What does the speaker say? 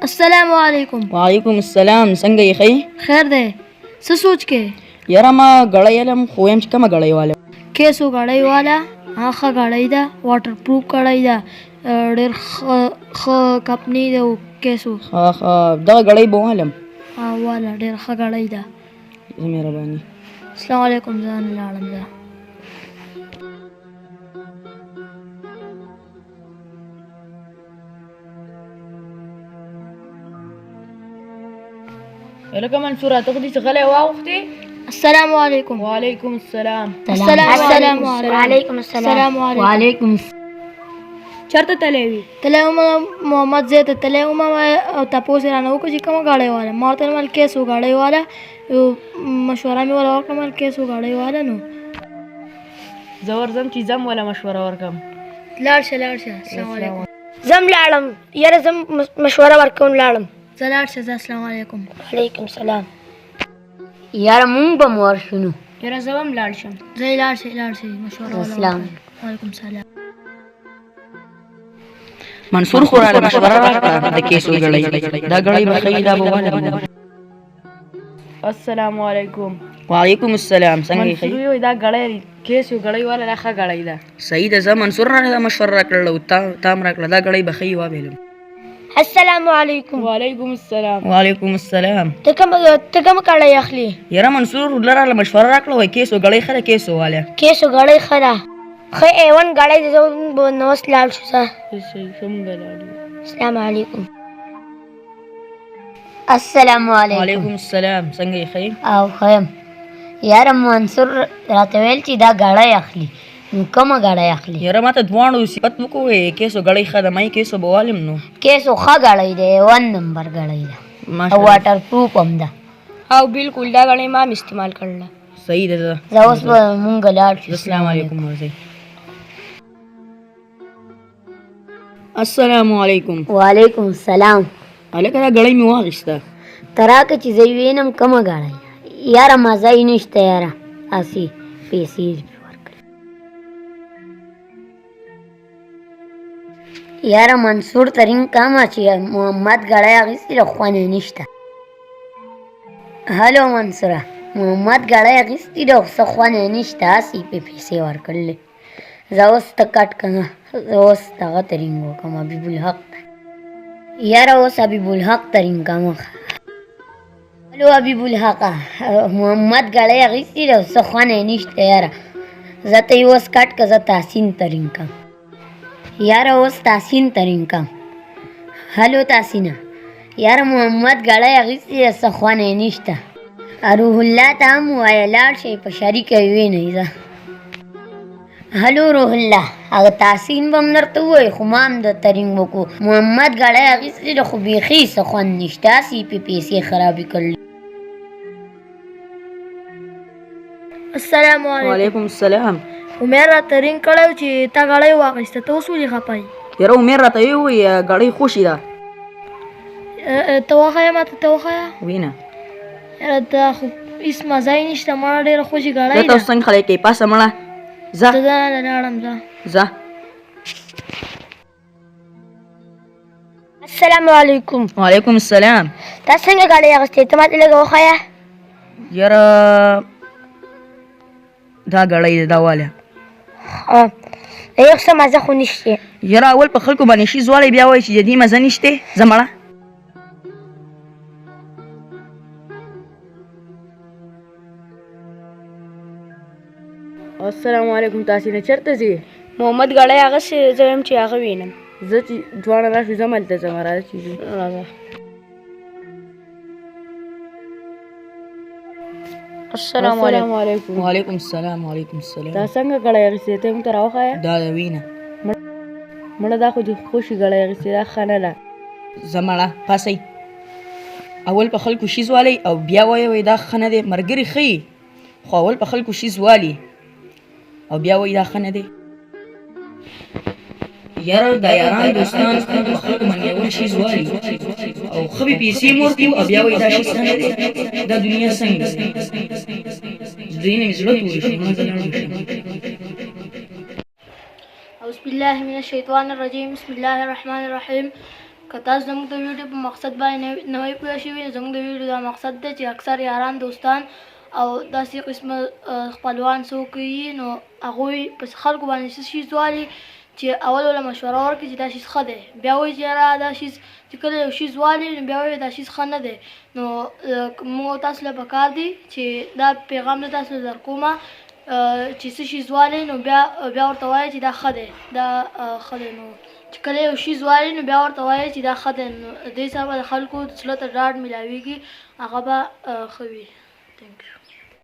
السلام علیکم. وعلیکم السلام. څنګه یې ښې؟ خیر دی. څه سوچ کې؟ یاره ما ګړی علم خو یم چې کومه ګړی والا کیسو غړۍ والا ښه غړۍ ده، واټر پروف غړۍ ده، ډېر ښه کمپنۍ ده کیسو. دغه ګړی به والم والا ډېر ښه غړۍ ده. مهرباني. السلام علیکم. ځان لاړم زه. لکه منصوره ته خو دې څه غلی واوښتې. السلام علیکم. وعلیکم السلام. السلام علیکم. وعلیکم السلام. وعلیکم. چېرته تللی وي؟ تللی وم محمد زی ته تللی وم او تپوس یې رانه وکړو چې کومه ګاډۍ والا. ما ورته ویل کیسو ګاډۍ والا. مشوره مې ورله وکړه مل کیسو ګاډۍ والا. نو زه ورځم چې ځم وله مشوره ورکړم. لاړ شه لاړ شه. السلام علیکم. زم لاړم یاره زم مشوره ورکوم لاړم. زه لاړ شه زه. السلام علیکم. وعلیکم السلام. یاره مونږ به مو ورشنو. یاره زه به هم لاړ شم. زه یې لاړ شئ مشوره والا. السلام. وعلیکم السلام. منصور خو راله مشوره راکړه د کیسو ګړی. دا ګړی به ښه دا به والم. السلام علیکم. وعلیکم السلام. څنګه یې ښې؟ منصور وایي دا ګړی کیس یو ګړی والا دا ښه ګړی ده. صحیح ده. زه منصور راله مشوره راکړله او تا هم راکړه. دا ګړی به ښه یې وویلم. السلام علیکم. وعلیکم السلام. وعلیکم السلام. ته کوم کړی اخلي؟ یاره منصور راله مشوره راکړه وایي کیسو ګړی ښه ده کیسو والا. کیسو غړۍ ښه ده. ښه A1 غړۍ ده. زه نو اوس لاړ شو څه. څنګه لاړو؟ السلام علیکم. السلام علیکم. وعلیکم السلام. څنګه یې ښې؟ او ښه یاره منصور راته ویل چې دا غړۍ اخلي. نو کومه غړۍ اخلي؟ یاره ما ته دواړو صفت وکړو کیسو ګړی ښه ده. ما یې کیسو به والم. نو کیسو ښه غړۍ ده. A1 نمبر غړۍ ده او واټر پروف هم ده. او بالکل دا غړۍ ما هم استعمال کړله. صحیح ده. زه اوس به مونږ لاړ شو. السلام علیکم. ورځئ. السلام علیکم. وعلیکم السلام. هلکه دا ګړۍ مې واخیسته. ته راکړه چې زه وینم کومه غړۍ. یاره مزه یې نشته یاره. هسې پیسې ورکړې. یاره منصور ترین کامه چې محمد غړۍ اخیستې ده خوند یې نشته. هلو منصوره محمد غړۍ اخیستې ده خو څه خوند یې نشته. هسې پې پیسې ورکړلې. زه اوس ته کټ کنه. زه اوس دغه ته رینګ وکړم حبیب الحق ته. یاره اوس حبیب الحق ته رینګ کوم. هلو حبیب الحقه محمد غړۍ اخیستې ده څه خوند یې نشته یاره. زه ته یې اوس کټ که زه تحسین ته رینګ کړم. یاره اوس تحسین ته رینګ کړم. هلو تحسینه یاره محمد غړۍ اخیستې ده څه خوند یې نشته. روح الله ته هم ووایه لاړ شئ په شریکه یې وینئ. زه هلو روح الله هغه تحسین به هم درته ووایي خو ما هم درته رینګ وکړو. محمد غړۍ اخیستې ده خو بیخي څه خوند نشته. هسې یې پې پیسې خرابې کړلې. السلام علیکم. وعلیکم السلام. عمر راته رینګ کړی و چې تا غړۍ واخیسته. ته اوس ولې خفه یې؟ یاره عمر راته ووایي ګړۍ خوشي ده. ته وښیه ماته. ته وښیه. وینه یاره دا خو هېڅ مزه یې نشته. مړه ډېره خوشي غړۍ ته ده. اوس څنګه خلک کوې؟ پاسه مړه ځه زه نه لاړم زه. ځه. السلام علیکم. وعلیکم السلام. تا څنګه غړۍ اخیستې؟ ته ماته لږه وښیه. یاره دا ګړۍ ده دا واله. یو څه مزه خو نشته. یاره اول په خلکو باندې شي زوالی بیا وایي چې د دې مزه نشته. ځه مړه. السلام علیکم. تاسې نه چېرته ځې؟ محمد غړۍ اخیستې ده. زه وایم چې هغه وینم. زه چې دواړه راشو ځم هلته ځم. راځه چې ځو. السلام السلام علیکم. وعلیکم السلام. وعلیکم السلام. دا څنګه ګړۍ اخیستې؟ ته موږ ته راوښیه. دا وینه مړه دا خو دې خوشي ګړۍ اخیستې دا ښه نه ده. ځه مړه پاسئ. اول په خلکو شي زوالی او بیا وایي دا ښه نه دی. ملګري ښه خو اول په خلکو شي زوالي او بیا وایي دا ښه نه دی. یاره دا یاران دوستان په خلکو باندې اول شي زوالي او ښه به پیسې مور کوي او بیا وایي دا شي ښه نه دی. دا دنیا څنګه ده؟ د دې نه مې زړه تورې شو. ما زه لاړم شم. أعوذ بالله من الشيطان الرجيم. بسم الله الرحمن الرحيم. که تاسو زموږ د ویډیو په مقصد باندې نوی پوه شوي زموږ د ویډیو دا مقصد دی چې اکثر یاران دوستان او داسې قسمه خپلوان څوک وي نو هغوی په خلکو باندې څه شي والي چې اول ولا مشوره ورکړي چې دا شیز ښه دی بیا وایي چې یاره دا شیز چې کله یو شیز والي نو بیا وایي دا شیز ښه نه دی نو موږ تاسو له پکار دی چې دا پیغام د تاسو درکومه چې څه شیز والي نو بیا ورته وایي چې دا ښه دی دا ښه دی نو چې کله یو شیز والي نو بیا ورته وایي چې دا ښه دی نو دې سره به د خلکو زړه ته ډاډ میلاویږي هغه به ښه وي. تھینک یو.